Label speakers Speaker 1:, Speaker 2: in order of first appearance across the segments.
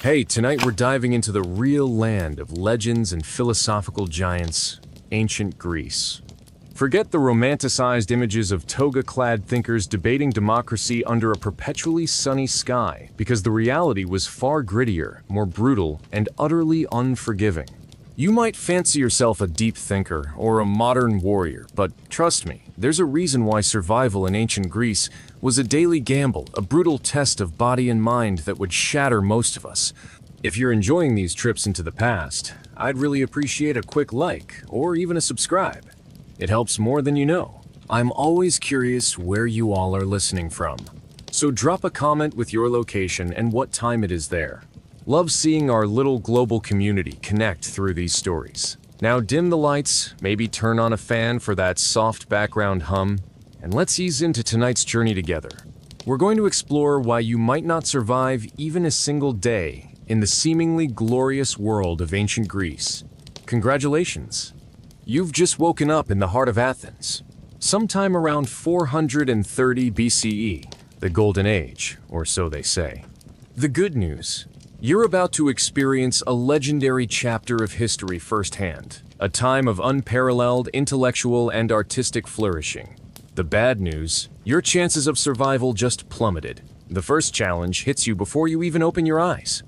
Speaker 1: Hey, tonight we're diving into the real land of legends and philosophical giants, ancient Greece. Forget the romanticized images of toga-clad thinkers debating democracy under a perpetually sunny sky, because the reality was far grittier, more brutal, and utterly unforgiving. You might fancy yourself a deep thinker or a modern warrior, but trust me, there's a reason why survival in ancient Greece was a daily gamble, a brutal test of body and mind that would shatter most of us. If you're enjoying these trips into the past, I'd really appreciate a quick like or even a subscribe. It helps more than you know. I'm always curious where you all are listening from. So drop a comment with your location and what time it is there. Love seeing our little global community connect through these stories. Now dim the lights, maybe turn on a fan for that soft background hum, and let's ease into tonight's journey together. We're going to explore why you might not survive even a single day in the seemingly glorious world of ancient Greece. Congratulations! You've just woken up in the heart of Athens, sometime around 430 BCE, the Golden Age, or so they say. The good news: you're about to experience a legendary chapter of history firsthand, a time of unparalleled intellectual and artistic flourishing. The bad news: your chances of survival just plummeted. The first challenge hits you before you even open your eyes.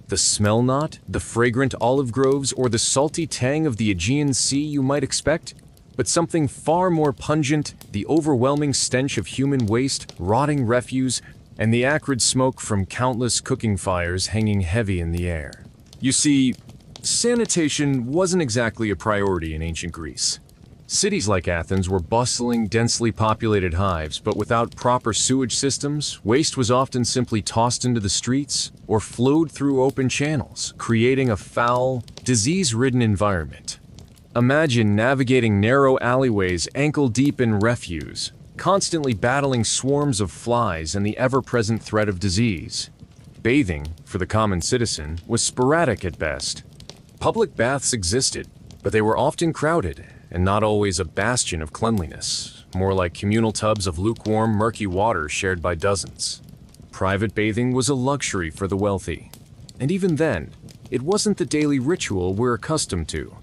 Speaker 1: The smell not, the fragrant olive groves, or the salty tang of the Aegean Sea you might expect, but something far more pungent, the overwhelming stench of human waste, rotting refuse, and the acrid smoke from countless cooking fires hanging heavy in the air. You see, sanitation wasn't exactly a priority in ancient Greece. Cities like Athens were bustling, densely populated hives, but without proper sewage systems, waste was often simply tossed into the streets or flowed through open channels, creating a foul, disease-ridden environment. Imagine navigating narrow alleyways ankle-deep in refuse, constantly battling swarms of flies and the ever-present threat of disease. Bathing, for the common citizen, was sporadic at best. Public baths existed, but they were often crowded, and not always a bastion of cleanliness, more like communal tubs of lukewarm, murky water shared by dozens. Private bathing was a luxury for the wealthy, and even then, it wasn't the daily ritual we're accustomed to.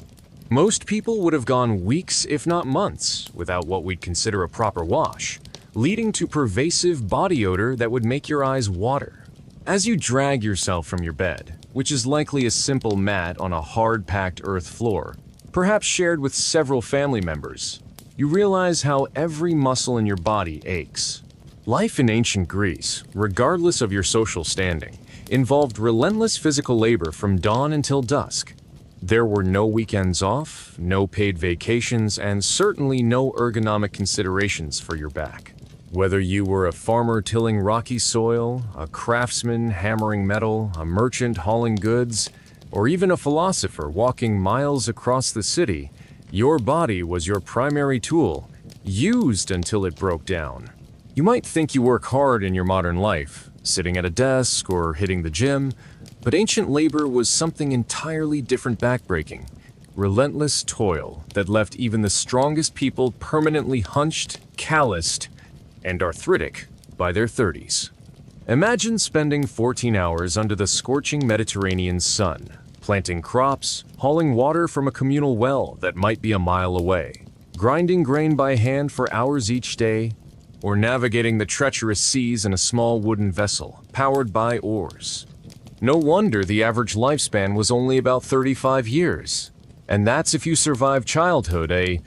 Speaker 1: Most people would have gone weeks, if not months, without what we'd consider a proper wash, leading to pervasive body odor that would make your eyes water. As you drag yourself from your bed, which is likely a simple mat on a hard-packed earth floor, perhaps shared with several family members, you realize how every muscle in your body aches. Life in ancient Greece, regardless of your social standing, involved relentless physical labor from dawn until dusk. There were no weekends off, no paid vacations, and certainly no ergonomic considerations for your back. Whether you were a farmer tilling rocky soil, a craftsman hammering metal, a merchant hauling goods, or even a philosopher walking miles across the city, your body was your primary tool, used until it broke down. You might think you work hard in your modern life, sitting at a desk or hitting the gym, but ancient labor was something entirely different, backbreaking. Relentless toil that left even the strongest people permanently hunched, calloused, and arthritic by their 30s. Imagine spending 14 hours under the scorching Mediterranean sun, planting crops, hauling water from a communal well that might be a mile away, grinding grain by hand for hours each day, or navigating the treacherous seas in a small wooden vessel powered by oars. No wonder the average lifespan was only about 35 years. And that's if you survived childhood, a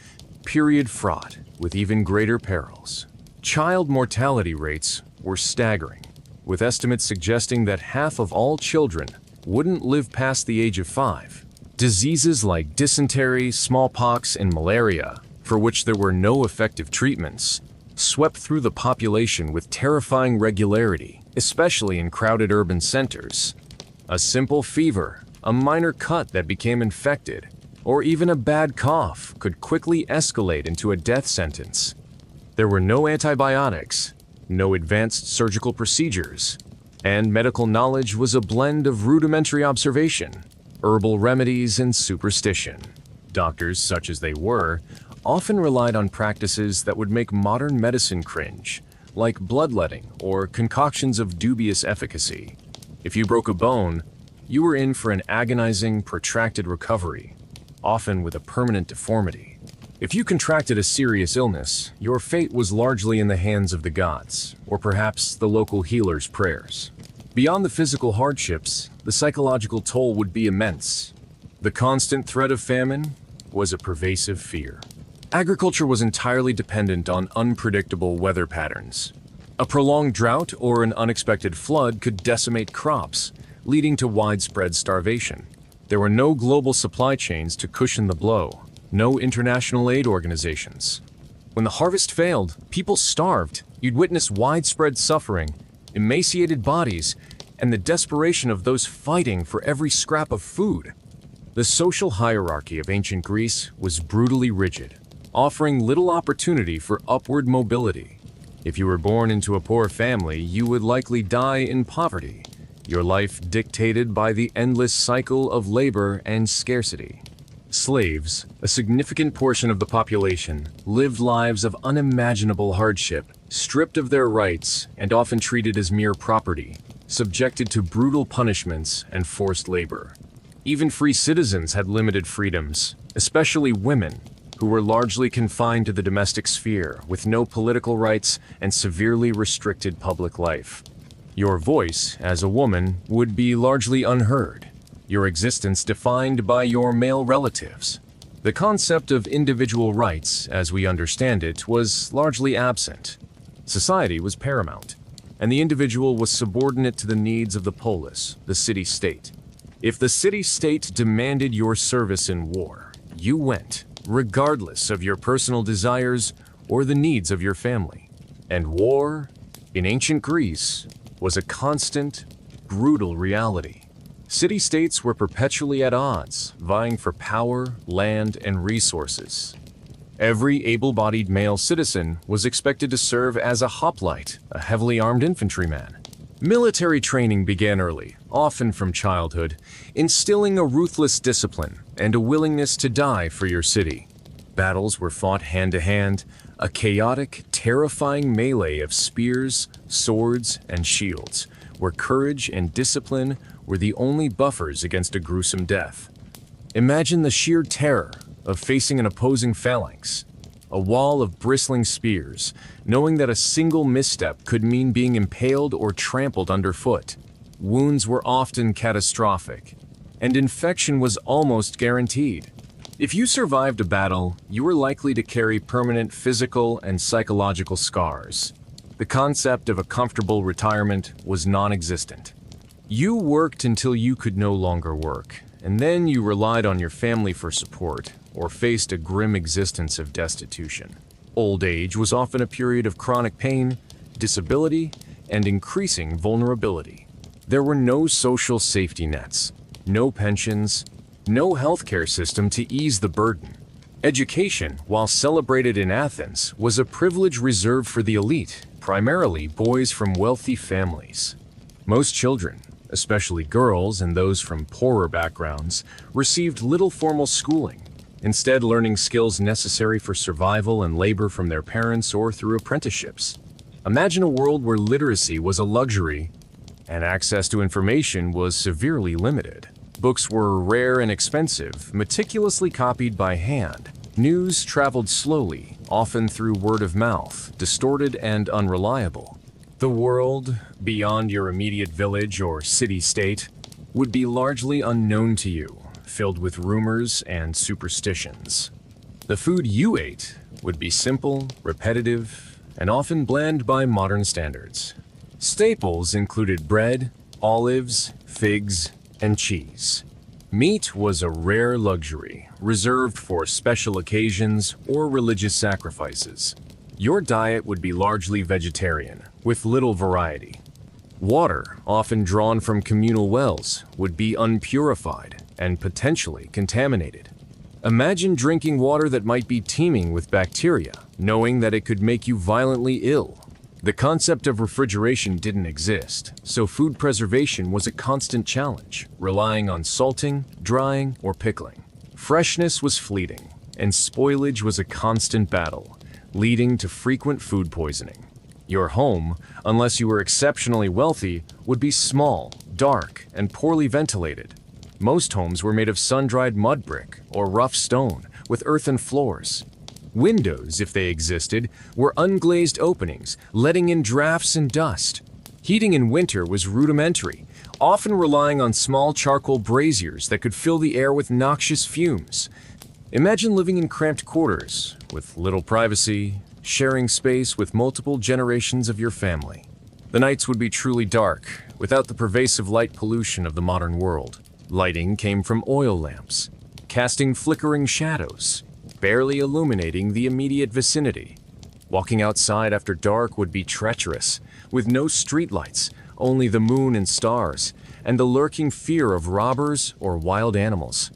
Speaker 1: period fraught with even greater perils. Child mortality rates were staggering, with estimates suggesting that half of all children wouldn't live past the age of 5. Diseases like dysentery, smallpox, and malaria, for which there were no effective treatments, swept through the population with terrifying regularity, especially in crowded urban centers. A simple fever, a minor cut that became infected, or even a bad cough could quickly escalate into a death sentence. There were no antibiotics, no advanced surgical procedures, and medical knowledge was a blend of rudimentary observation, herbal remedies, and superstition. Doctors, such as they were, often relied on practices that would make modern medicine cringe, like bloodletting or concoctions of dubious efficacy. If you broke a bone, you were in for an agonizing, protracted recovery, often with a permanent deformity. If you contracted a serious illness, your fate was largely in the hands of the gods, or perhaps the local healer's prayers. Beyond the physical hardships, the psychological toll would be immense. The constant threat of famine was a pervasive fear. Agriculture was entirely dependent on unpredictable weather patterns. A prolonged drought or an unexpected flood could decimate crops, leading to widespread starvation. There were no global supply chains to cushion the blow, no international aid organizations. When the harvest failed, people starved. You'd witness widespread suffering, emaciated bodies, and the desperation of those fighting for every scrap of food. The social hierarchy of ancient Greece was brutally rigid, offering little opportunity for upward mobility. If you were born into a poor family, you would likely die in poverty, your life dictated by the endless cycle of labor and scarcity. Slaves, a significant portion of the population, lived lives of unimaginable hardship, stripped of their rights and often treated as mere property, subjected to brutal punishments and forced labor. Even free citizens had limited freedoms, especially women, who were largely confined to the domestic sphere with no political rights and severely restricted public life. Your voice, as a woman, would be largely unheard, your existence defined by your male relatives. The concept of individual rights, as we understand it, was largely absent. Society was paramount, and the individual was subordinate to the needs of the polis, the city-state. If the city-state demanded your service in war, you went, regardless of your personal desires or the needs of your family. And war, in ancient Greece, was a constant, brutal reality. City-states were perpetually at odds, vying for power, land, and resources. Every able-bodied male citizen was expected to serve as a hoplite, a heavily armed infantryman. Military training began early, often from childhood, instilling a ruthless discipline and a willingness to die for your city. Battles were fought hand-to-hand, a chaotic, terrifying melee of spears, swords, and shields, where courage and discipline were the only buffers against a gruesome death. Imagine the sheer terror of facing an opposing phalanx, a wall of bristling spears, knowing that a single misstep could mean being impaled or trampled underfoot. Wounds were often catastrophic, and infection was almost guaranteed. If you survived a battle, you were likely to carry permanent physical and psychological scars. The concept of a comfortable retirement was non-existent. You worked until you could no longer work, and then you relied on your family for support, or faced a grim existence of destitution. Old age was often a period of chronic pain, disability, and increasing vulnerability. There were no social safety nets, no pensions, no healthcare system to ease the burden. Education, while celebrated in Athens, was a privilege reserved for the elite, primarily boys from wealthy families. Most children, especially girls and those from poorer backgrounds, received little formal schooling, instead learning skills necessary for survival and labor from their parents or through apprenticeships. Imagine a world where literacy was a luxury and access to information was severely limited. Books were rare and expensive, meticulously copied by hand. News traveled slowly, often through word of mouth, distorted and unreliable. The world, beyond your immediate village or city-state, would be largely unknown to you, filled with rumors and superstitions. The food you ate would be simple, repetitive, and often bland by modern standards. Staples included bread, olives, figs, and cheese. Meat was a rare luxury, reserved for special occasions or religious sacrifices. Your diet would be largely vegetarian, with little variety. Water, often drawn from communal wells, would be unpurified and potentially contaminated. Imagine drinking water that might be teeming with bacteria, knowing that it could make you violently ill. The concept of refrigeration didn't exist, so food preservation was a constant challenge, relying on salting, drying, or pickling. Freshness was fleeting, and spoilage was a constant battle, leading to frequent food poisoning. Your home, unless you were exceptionally wealthy, would be small, dark and poorly ventilated. Most homes were made of sun-dried mud brick or rough stone with earthen floors. Windows, if they existed, were unglazed openings, letting in drafts and dust. Heating in winter was rudimentary, often relying on small charcoal braziers that could fill the air with noxious fumes. Imagine living in cramped quarters, with little privacy, sharing space with multiple generations of your family. The nights would be truly dark, without the pervasive light pollution of the modern world. Lighting came from oil lamps, casting flickering shadows, barely illuminating the immediate vicinity. Walking outside after dark would be treacherous, with no streetlights, only the moon and stars, and the lurking fear of robbers or wild animals.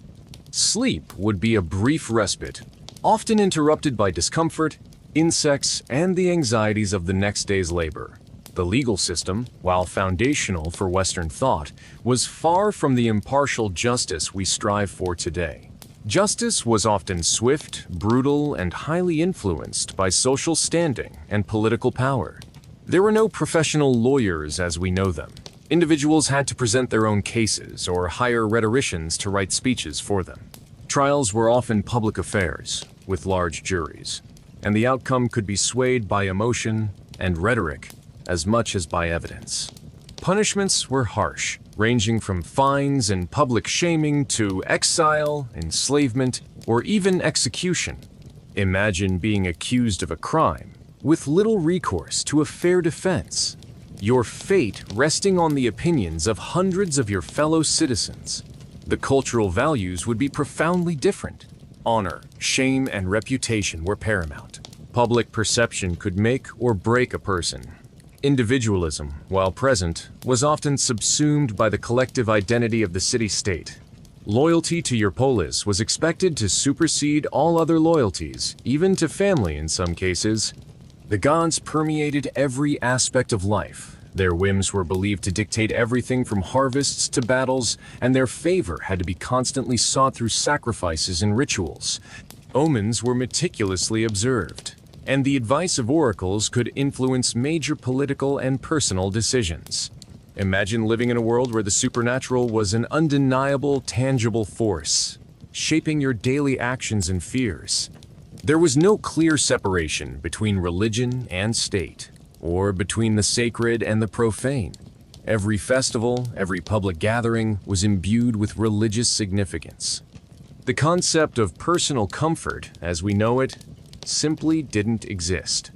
Speaker 1: Sleep would be a brief respite, often interrupted by discomfort, insects, and the anxieties of the next day's labor. The legal system, while foundational for Western thought, was far from the impartial justice we strive for today. Justice was often swift, brutal, and highly influenced by social standing and political power. There were no professional lawyers as we know them. Individuals had to present their own cases or hire rhetoricians to write speeches for them. Trials were often public affairs, with large juries, and the outcome could be swayed by emotion and rhetoric as much as by evidence. Punishments were harsh, ranging from fines and public shaming to exile, enslavement, or even execution. Imagine being accused of a crime, with little recourse to a fair defense, your fate resting on the opinions of hundreds of your fellow citizens. The cultural values would be profoundly different. Honor, shame, and reputation were paramount. Public perception could make or break a person. Individualism, while present, was often subsumed by the collective identity of the city-state. Loyalty to your polis was expected to supersede all other loyalties, even to family in some cases. The gods permeated every aspect of life. Their whims were believed to dictate everything from harvests to battles, and their favor had to be constantly sought through sacrifices and rituals. Omens were meticulously observed, and the advice of oracles could influence major political and personal decisions. Imagine living in a world where the supernatural was an undeniable, tangible force, shaping your daily actions and fears. There was no clear separation between religion and state, or between the sacred and the profane. Every festival, every public gathering was imbued with religious significance. The concept of personal comfort, as we know it, simply didn't exist.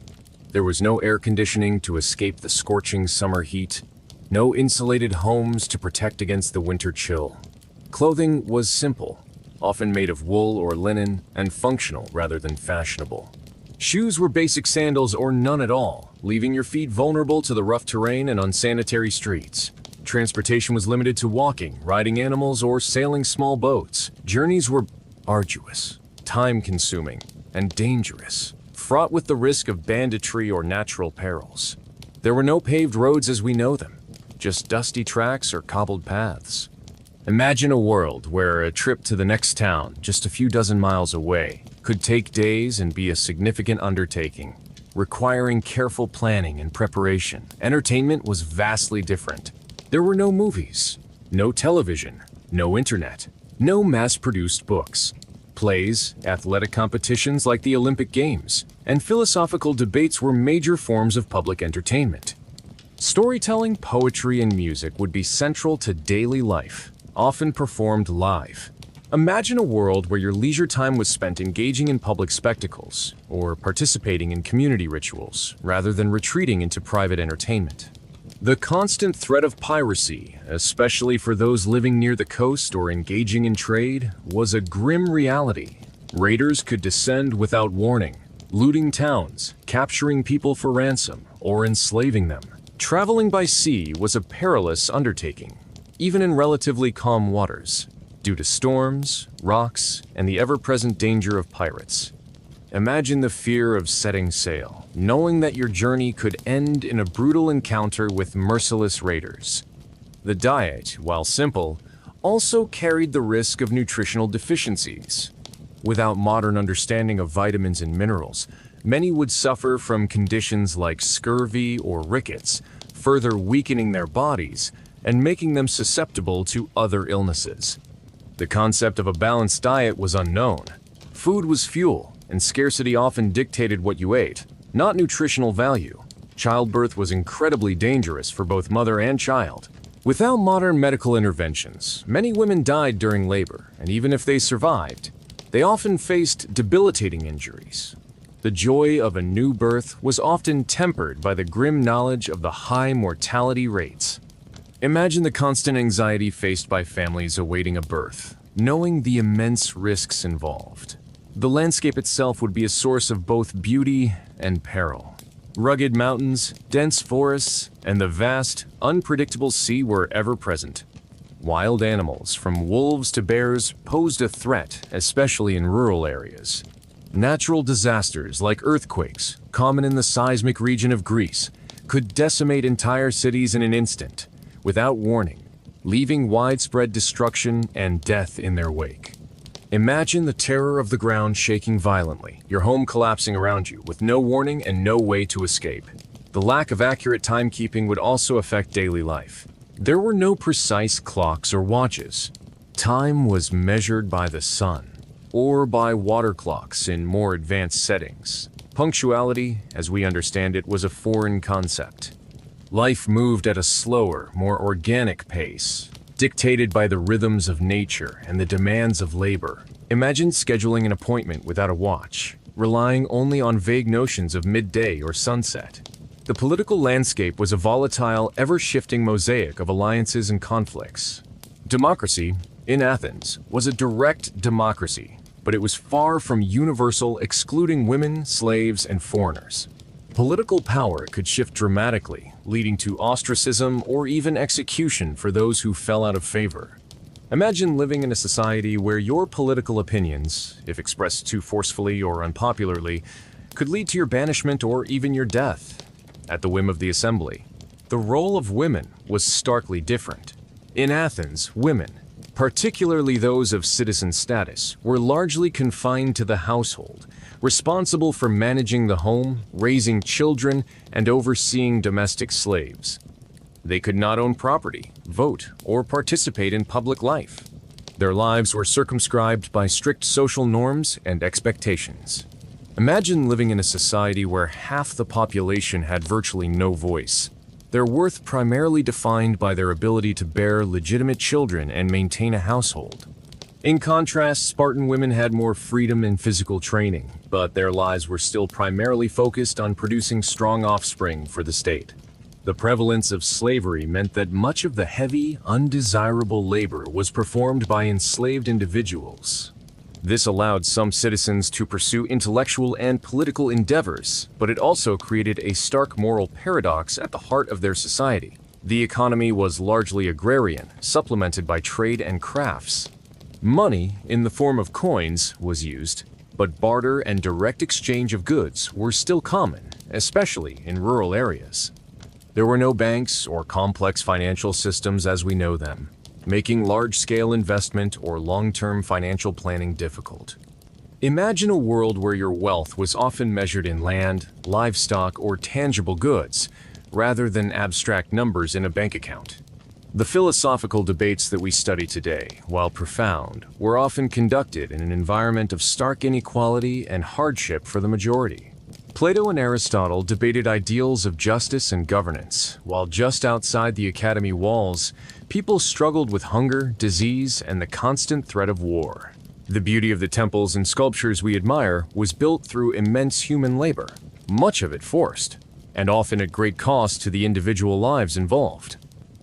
Speaker 1: There was no air conditioning to escape the scorching summer heat, no insulated homes to protect against the winter chill. Clothing was simple, often made of wool or linen, and functional rather than fashionable. Shoes were basic sandals or none at all, leaving your feet vulnerable to the rough terrain and unsanitary streets. Transportation was limited to walking, riding animals, or sailing small boats. Journeys were arduous, time-consuming, and dangerous, fraught with the risk of banditry or natural perils. There were no paved roads as we know them, just dusty tracks or cobbled paths. Imagine a world where a trip to the next town, just a few dozen miles away, could take days and be a significant undertaking, requiring careful planning and preparation. Entertainment was vastly different. There were no movies, no television, no internet, no mass-produced books. Plays, athletic competitions like the Olympic Games, and philosophical debates were major forms of public entertainment. Storytelling, poetry, and music would be central to daily life, often performed live. Imagine a world where your leisure time was spent engaging in public spectacles or participating in community rituals, rather than retreating into private entertainment. The constant threat of piracy, especially for those living near the coast or engaging in trade, was a grim reality. Raiders could descend without warning, looting towns, capturing people for ransom, or enslaving them. Traveling by sea was a perilous undertaking, even in relatively calm waters, due to storms, rocks, and the ever-present danger of pirates. Imagine the fear of setting sail, knowing that your journey could end in a brutal encounter with merciless raiders. The diet, while simple, also carried the risk of nutritional deficiencies. Without modern understanding of vitamins and minerals, many would suffer from conditions like scurvy or rickets, further weakening their bodies and making them susceptible to other illnesses. The concept of a balanced diet was unknown. Food was fuel, and scarcity often dictated what you ate, not nutritional value. Childbirth was incredibly dangerous for both mother and child. Without modern medical interventions, many women died during labor, and even if they survived, they often faced debilitating injuries. The joy of a new birth was often tempered by the grim knowledge of the high mortality rates. Imagine the constant anxiety faced by families awaiting a birth, knowing the immense risks involved. The landscape itself would be a source of both beauty and peril. Rugged mountains, dense forests, and the vast, unpredictable sea were ever present. Wild animals, from wolves to bears, posed a threat, especially in rural areas. Natural disasters like earthquakes, common in the seismic region of Greece, could decimate entire cities in an instant, without warning, leaving widespread destruction and death in their wake. Imagine the terror of the ground shaking violently, your home collapsing around you with no warning and no way to escape. The lack of accurate timekeeping would also affect daily life. There were no precise clocks or watches. Time was measured by the sun, or by water clocks in more advanced settings. Punctuality, as we understand it, was a foreign concept. Life moved at a slower, more organic pace, dictated by the rhythms of nature and the demands of labor. Imagine scheduling an appointment without a watch, relying only on vague notions of midday or sunset. The political landscape was a volatile, ever-shifting mosaic of alliances and conflicts. Democracy, in Athens, was a direct democracy, but it was far from universal, excluding women, slaves, and foreigners. Political power could shift dramatically, leading to ostracism or even execution for those who fell out of favor. Imagine living in a society where your political opinions, if expressed too forcefully or unpopularly, could lead to your banishment or even your death. At the whim of the assembly, the role of women was starkly different. In Athens, women, particularly those of citizen status, were largely confined to the household, responsible for managing the home, raising children, and overseeing domestic slaves. They could not own property, vote, or participate in public life. Their lives were circumscribed by strict social norms and expectations. Imagine living in a society where half the population had virtually no voice, their worth primarily defined by their ability to bear legitimate children and maintain a household. In contrast, Spartan women had more freedom and physical training, but their lives were still primarily focused on producing strong offspring for the state. The prevalence of slavery meant that much of the heavy, undesirable labor was performed by enslaved individuals. This allowed some citizens to pursue intellectual and political endeavors, but it also created a stark moral paradox at the heart of their society. The economy was largely agrarian, supplemented by trade and crafts. Money, in the form of coins, was used, but barter and direct exchange of goods were still common, especially in rural areas. There were no banks or complex financial systems as we know them, making large-scale investment or long-term financial planning difficult. Imagine a world where your wealth was often measured in land, livestock, or tangible goods, rather than abstract numbers in a bank account. The philosophical debates that we study today, while profound, were often conducted in an environment of stark inequality and hardship for the majority. Plato and Aristotle debated ideals of justice and governance, while just outside the academy walls, people struggled with hunger, disease, and the constant threat of war. The beauty of the temples and sculptures we admire was built through immense human labor, much of it forced, and often at great cost to the individual lives involved.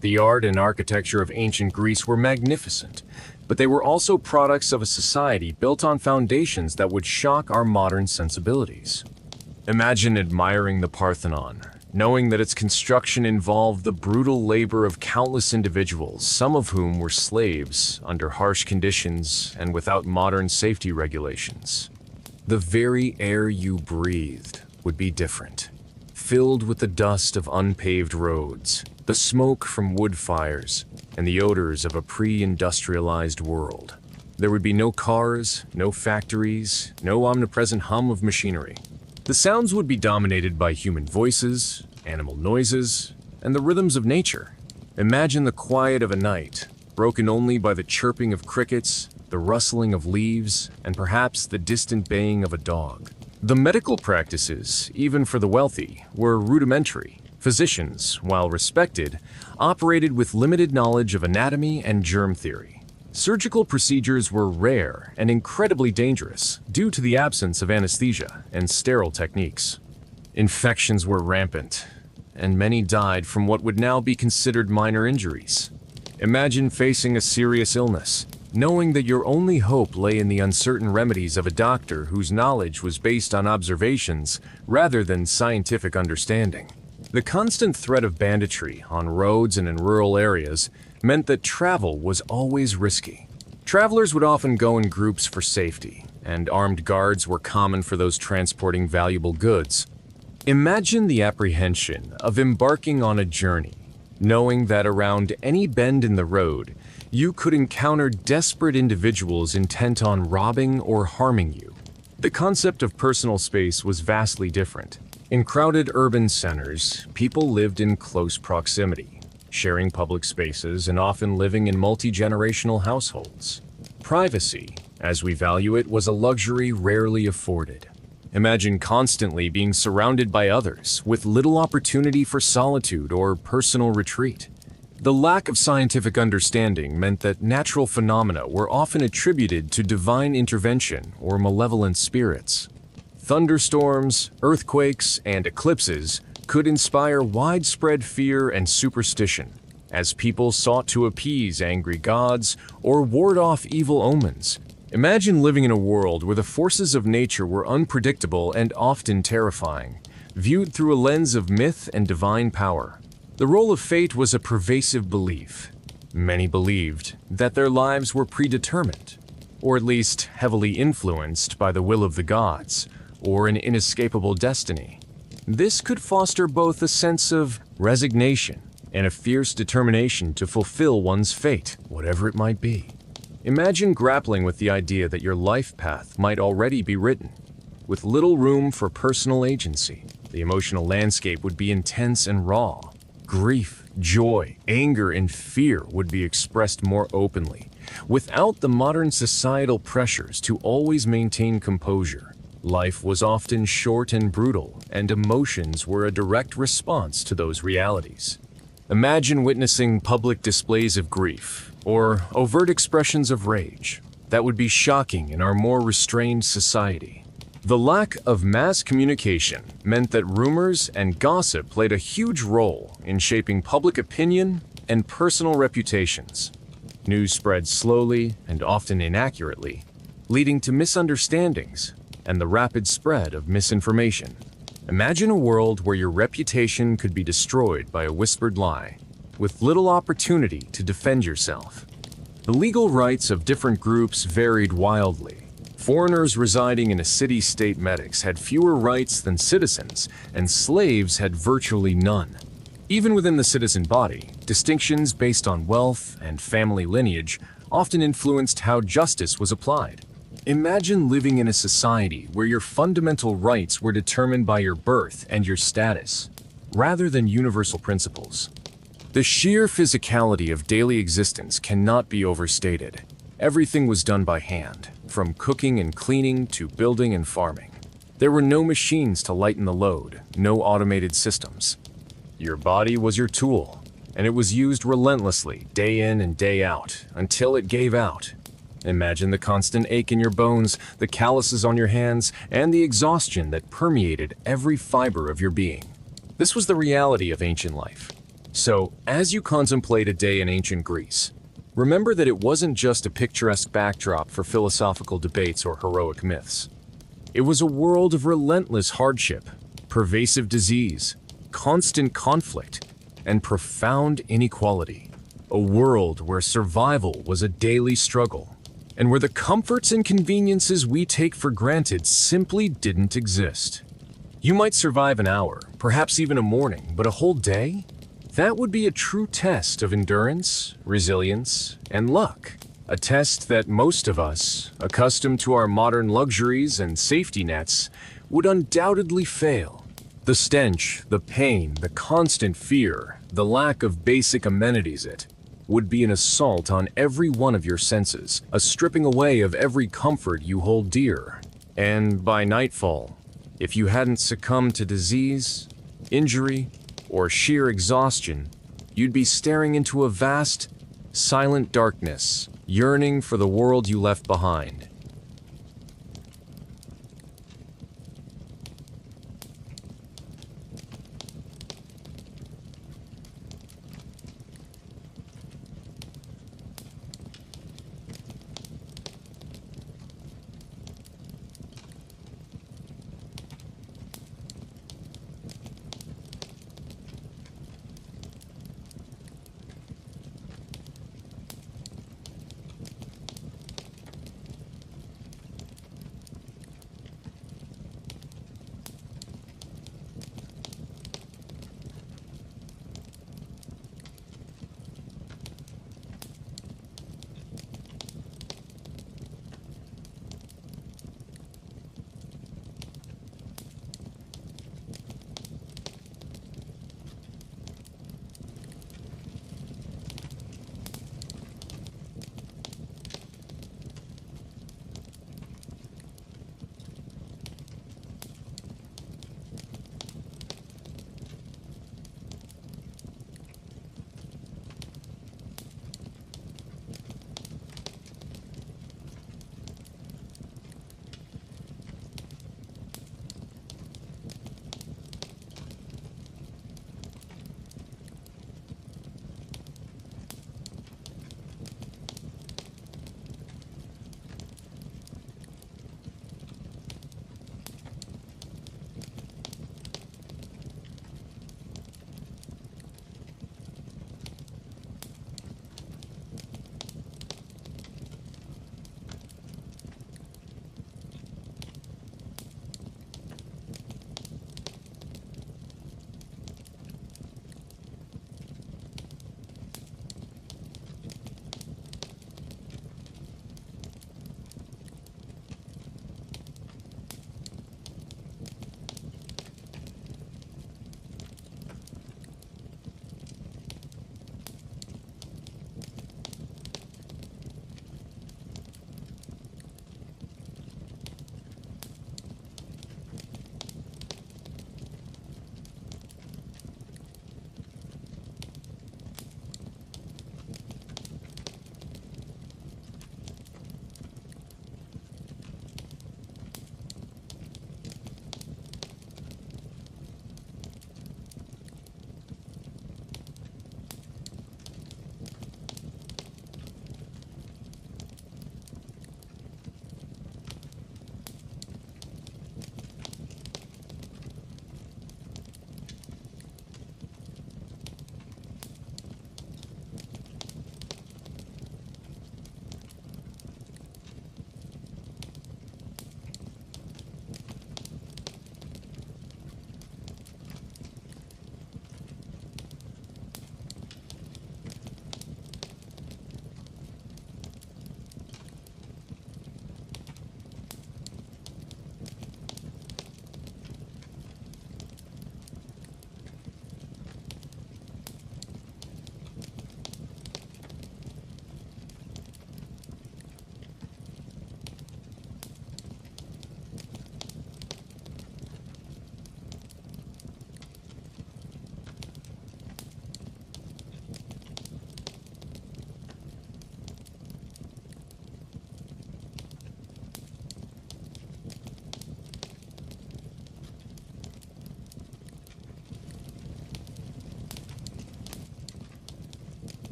Speaker 1: The art and architecture of ancient Greece were magnificent, but they were also products of a society built on foundations that would shock our modern sensibilities. Imagine admiring the Parthenon, knowing that its construction involved the brutal labor of countless individuals, some of whom were slaves under harsh conditions and without modern safety regulations. The very air you breathed would be different, filled with the dust of unpaved roads, the smoke from wood fires, and the odors of a pre-industrialized world. There would be no cars, no factories, no omnipresent hum of machinery. The sounds would be dominated by human voices, animal noises, and the rhythms of nature. Imagine the quiet of a night, broken only by the chirping of crickets, the rustling of leaves, and perhaps the distant baying of a dog. The medical practices, even for the wealthy, were rudimentary. Physicians, while respected, operated with limited knowledge of anatomy and germ theory. Surgical procedures were rare and incredibly dangerous due to the absence of anesthesia and sterile techniques. Infections were rampant, and many died from what would now be considered minor injuries. Imagine facing a serious illness, knowing that your only hope lay in the uncertain remedies of a doctor whose knowledge was based on observations rather than scientific understanding. The constant threat of banditry on roads and in rural areas meant that travel was always risky. Travelers would often go in groups for safety, and armed guards were common for those transporting valuable goods. Imagine the apprehension of embarking on a journey, knowing that around any bend in the road, you could encounter desperate individuals intent on robbing or harming you. The concept of personal space was vastly different. In crowded urban centers, people lived in close proximity, sharing public spaces and often living in multi-generational households. Privacy, as we value it, was a luxury rarely afforded. Imagine constantly being surrounded by others, with little opportunity for solitude or personal retreat. The lack of scientific understanding meant that natural phenomena were often attributed to divine intervention or malevolent spirits. Thunderstorms, earthquakes, and eclipses could inspire widespread fear and superstition, as people sought to appease angry gods or ward off evil omens. Imagine living in a world where the forces of nature were unpredictable and often terrifying, viewed through a lens of myth and divine power. The role of fate was a pervasive belief. Many believed that their lives were predetermined, or at least heavily influenced by the will of the gods, or an inescapable destiny. This could foster both a sense of resignation and a fierce determination to fulfill one's fate, whatever it might be. Imagine grappling with the idea that your life path might already be written. With little room for personal agency, the emotional landscape would be intense and raw. Grief, joy, anger, and fear would be expressed more openly, without the modern societal pressures to always maintain composure. Life was often short and brutal, and emotions were a direct response to those realities. Imagine witnessing public displays of grief, or overt expressions of rage. That would be shocking in our more restrained society. The lack of mass communication meant that rumors and gossip played a huge role in shaping public opinion and personal reputations. News spread slowly and often inaccurately, leading to misunderstandings and the rapid spread of misinformation. Imagine a world where your reputation could be destroyed by a whispered lie, with little opportunity to defend yourself. The legal rights of different groups varied wildly. Foreigners residing in a city-state medics had fewer rights than citizens, and slaves had virtually none. Even within the citizen body, distinctions based on wealth and family lineage often influenced how justice was applied. Imagine living in a society where your fundamental rights were determined by your birth and your status, rather than universal principles. The sheer physicality of daily existence cannot be overstated. Everything was done by hand, from cooking and cleaning to building and farming. There were no machines to lighten the load, no automated systems. Your body was your tool, and it was used relentlessly, day in and day out, until it gave out. Imagine the constant ache in your bones, the calluses on your hands, and the exhaustion that permeated every fiber of your being. This was the reality of ancient life. So, as you contemplate a day in ancient Greece, remember that it wasn't just a picturesque backdrop for philosophical debates or heroic myths. It was a world of relentless hardship, pervasive disease, constant conflict, and profound inequality. A world where survival was a daily struggle, and where the comforts and conveniences we take for granted simply didn't exist. You might survive an hour, perhaps even a morning, but a whole day? That would be a true test of endurance, resilience, and luck. A test that most of us, accustomed to our modern luxuries and safety nets, would undoubtedly fail. The stench, the pain, the constant fear, The lack of basic amenities would be an assault on every one of your senses, a stripping away of every comfort you hold dear. And by nightfall, if you hadn't succumbed to disease, injury, or sheer exhaustion, you'd be staring into a vast, silent darkness, yearning for the world you left behind.